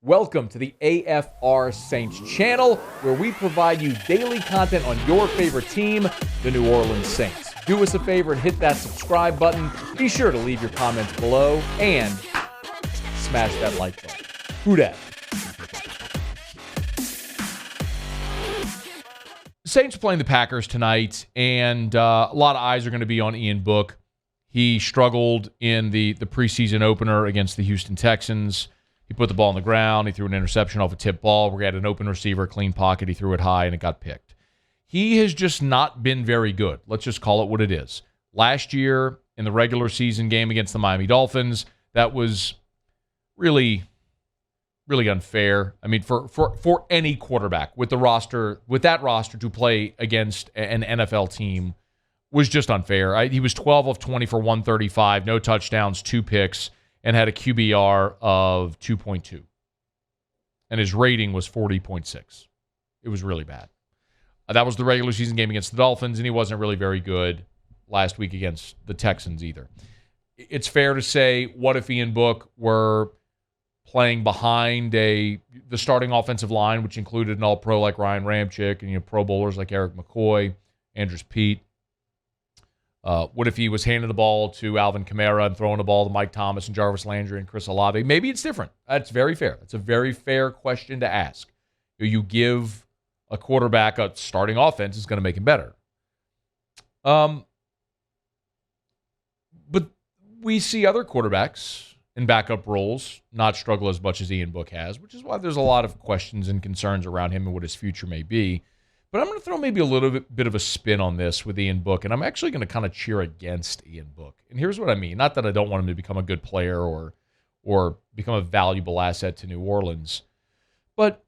Welcome to the AFR Saints channel, where we provide you daily content on your favorite team, the New Orleans Saints. Do us a favor and hit that subscribe button. Be sure to leave your comments below and smash that like button. Who dat? Saints are playing the Packers tonight, and a lot of eyes are going to be on Ian Book. He struggled in the preseason opener against the Houston Texans. He put the ball on the ground. He threw an interception off a tip ball. We had an open receiver, clean pocket. He threw it high, and it got picked. He has just not been very good. Let's just call it what it is. Last year, in the regular season game against the Miami Dolphins, that was really, really unfair. I mean, for any quarterback with that roster to play against an NFL team was just unfair. He was 12 of 20 for 135, no touchdowns, 2 picks, and had a QBR of 2.2. And his rating was 40.6. It was really bad. That was the regular season game against the Dolphins, and he wasn't really very good last week against the Texans either. It's fair to say, what if Ian Book were playing behind the starting offensive line, which included an all-pro like Ryan Ramczyk and Pro Bowlers like Eric McCoy, Andrews Pete? What if he was handing the ball to Alvin Kamara and throwing the ball to Mike Thomas and Jarvis Landry and Chris Olave? Maybe it's different. That's very fair. That's a very fair question to ask. You give a quarterback a starting offense, it's going to make him better. But we see other quarterbacks in backup roles not struggle as much as Ian Book has, which is why there's a lot of questions and concerns around him and what his future may be. But I'm going to throw maybe a little bit of a spin on this with Ian Book, and I'm actually going to kind of cheer against Ian Book. And here's what I mean. Not that I don't want him to become a good player or become a valuable asset to New Orleans. But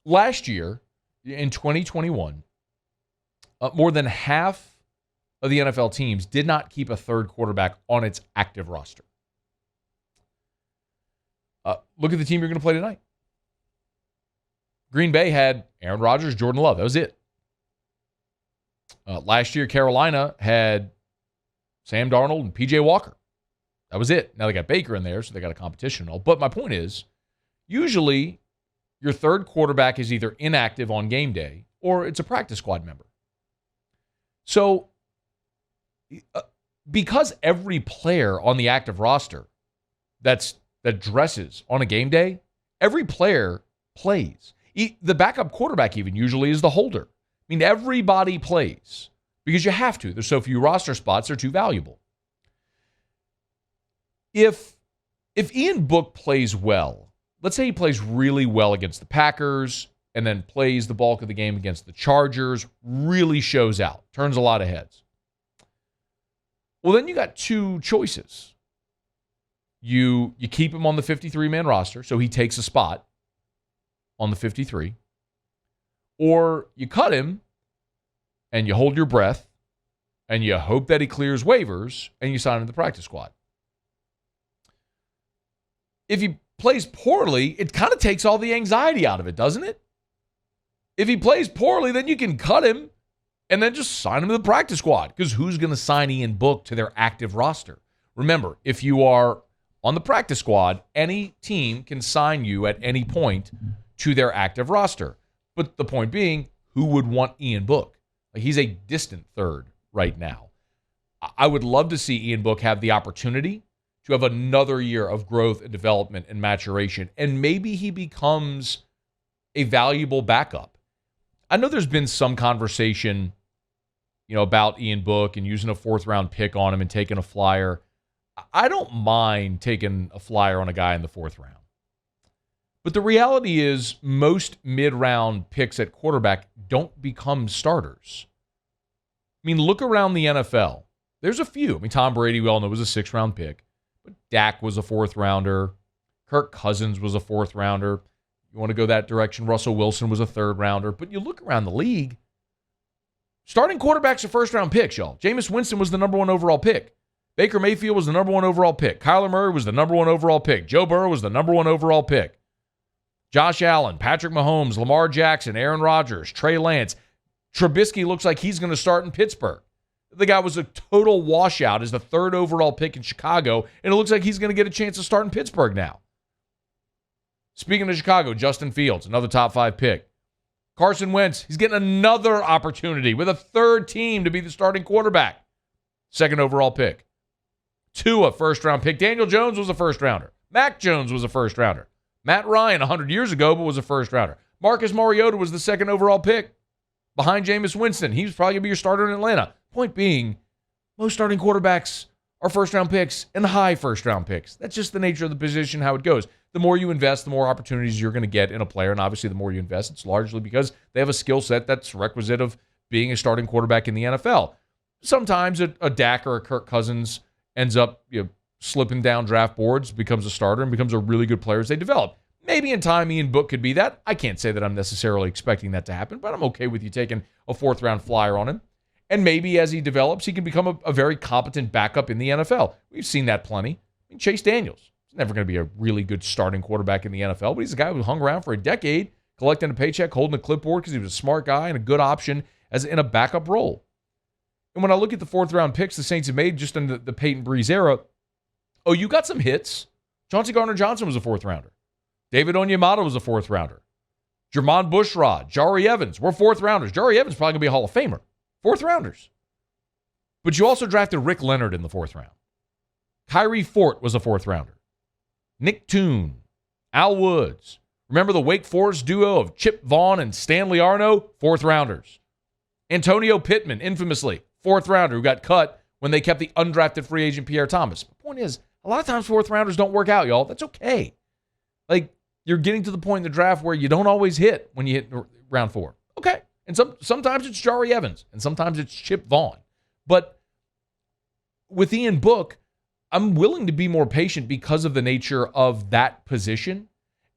last year, in 2021, more than half of the NFL teams did not keep a third quarterback on its active roster. Look at the team you're going to play tonight. Green Bay had Aaron Rodgers, Jordan Love. That was it. Last year, Carolina had Sam Darnold and P.J. Walker. That was it. Now they got Baker in there, so they got a competition and all. But my point is, usually your third quarterback is either inactive on game day or it's a practice squad member. So because every player on the active roster that dresses on a game day, every player plays. The backup quarterback even usually is the holder. I mean, everybody plays because you have to. There's so few roster spots, they're too valuable. If Ian Book plays well, let's say he plays really well against the Packers and then plays the bulk of the game against the Chargers, really shows out, turns a lot of heads. Well, then you got two choices. You keep him on the 53-man roster, so he takes a spot on the 53, or you cut him and you hold your breath and you hope that he clears waivers and you sign him to the practice squad. If he plays poorly, it kind of takes all the anxiety out of it, doesn't it? If he plays poorly, then you can cut him and then just sign him to the practice squad, because who's going to sign Ian Book to their active roster? Remember, if you are on the practice squad, any team can sign you at any point to their active roster. But the point being, who would want Ian Book? Like, he's a distant third right now. I would love to see Ian Book have the opportunity to have another year of growth and development and maturation, and maybe he becomes a valuable backup. I know there's been some conversation, about Ian Book and using a 4th-round pick on him and taking a flyer. I don't mind taking a flyer on a guy in the 4th round. But the reality is most mid-round picks at quarterback don't become starters. I mean, look around the NFL. There's a few. I mean, Tom Brady, we all know, was a 6th-round pick. But Dak was a 4th-rounder. Kirk Cousins was a 4th-rounder. You want to go that direction, Russell Wilson was a 3rd-rounder. But you look around the league, starting quarterbacks are 1st-round picks, y'all. Jameis Winston was the number 1 overall pick. Baker Mayfield was the number 1 overall pick. Kyler Murray was the number 1 overall pick. Joe Burrow was the number 1 overall pick. Josh Allen, Patrick Mahomes, Lamar Jackson, Aaron Rodgers, Trey Lance. Trubisky looks like he's going to start in Pittsburgh. The guy was a total washout as the 3rd overall pick in Chicago, and it looks like he's going to get a chance to start in Pittsburgh now. Speaking of Chicago, Justin Fields, another top 5 pick. Carson Wentz, he's getting another opportunity with a third team to be the starting quarterback. Second overall pick. Tua, first-round pick. Daniel Jones was a first-rounder. Mac Jones was a first-rounder. Matt Ryan, 100 years ago, but was a first-rounder. Marcus Mariota was the second overall pick behind Jameis Winston. He was probably going to be your starter in Atlanta. Point being, most starting quarterbacks are first-round picks and high first-round picks. That's just the nature of the position, how it goes. The more you invest, the more opportunities you're going to get in a player, and obviously the more you invest, it's largely because they have a skill set that's requisite of being a starting quarterback in the NFL. Sometimes a Dak or a Kirk Cousins ends up slipping down draft boards, becomes a starter, and becomes a really good player as they develop. Maybe in time Ian Book could be that. I can't say that I'm necessarily expecting that to happen, but I'm okay with you taking a fourth-round flyer on him. And maybe as he develops, he can become a very competent backup in the NFL. We've seen that plenty. I mean, Chase Daniels is never going to be a really good starting quarterback in the NFL, but he's a guy who hung around for a decade, collecting a paycheck, holding a clipboard because he was a smart guy and a good option as in a backup role. And when I look at the fourth-round picks the Saints have made just in the Peyton Breeze era, you got some hits. Chauncey Garner-Johnson was a fourth-rounder. David Onyemata was a fourth-rounder. Jermon Bushrod, Jari Evans were fourth-rounders. Jari Evans probably going to be a Hall of Famer. Fourth-rounders. But you also drafted Rick Leonard in the fourth round. Kyrie Fort was a fourth-rounder. Nick Toon, Al Woods. Remember the Wake Forest duo of Chip Vaughn and Stanley Arno? Fourth-rounders. Antonio Pittman, infamously, fourth-rounder who got cut when they kept the undrafted free agent Pierre Thomas. The point is, a lot of times fourth-rounders don't work out, y'all. That's okay. Like, you're getting to the point in the draft where you don't always hit when you hit round 4. Okay. And sometimes it's Jari Evans, and sometimes it's Chip Vaughn. But with Ian Book, I'm willing to be more patient because of the nature of that position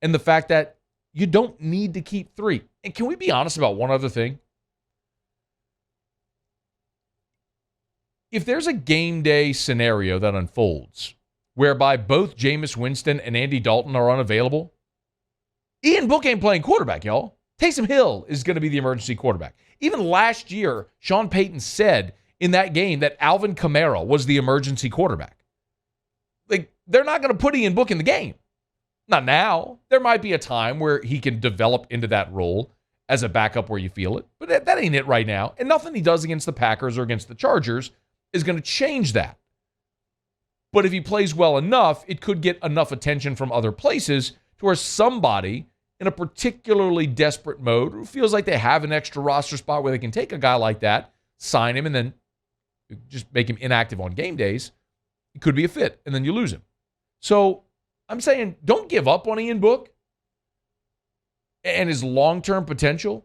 and the fact that you don't need to keep 3. And can we be honest about one other thing? If there's a game day scenario that unfolds whereby both Jameis Winston and Andy Dalton are unavailable, Ian Book ain't playing quarterback, y'all. Taysom Hill is going to be the emergency quarterback. Even last year, Sean Payton said in that game that Alvin Kamara was the emergency quarterback. Like, they're not going to put Ian Book in the game. Not now. There might be a time where he can develop into that role as a backup where you feel it, but that ain't it right now. And nothing he does against the Packers or against the Chargers is going to change that. But if he plays well enough, it could get enough attention from other places to where somebody in a particularly desperate mode who feels like they have an extra roster spot where they can take a guy like that, sign him, and then just make him inactive on game days, it could be a fit, and then you lose him. So I'm saying don't give up on Ian Book and his long-term potential.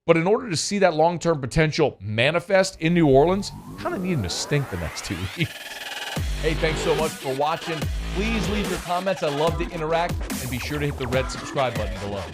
But in order to see that long-term potential manifest in New Orleans, kind of need him to stink the next 2 weeks. Hey, thanks so much for watching. Please leave your comments. I love to interact. And be sure to hit the red subscribe button below.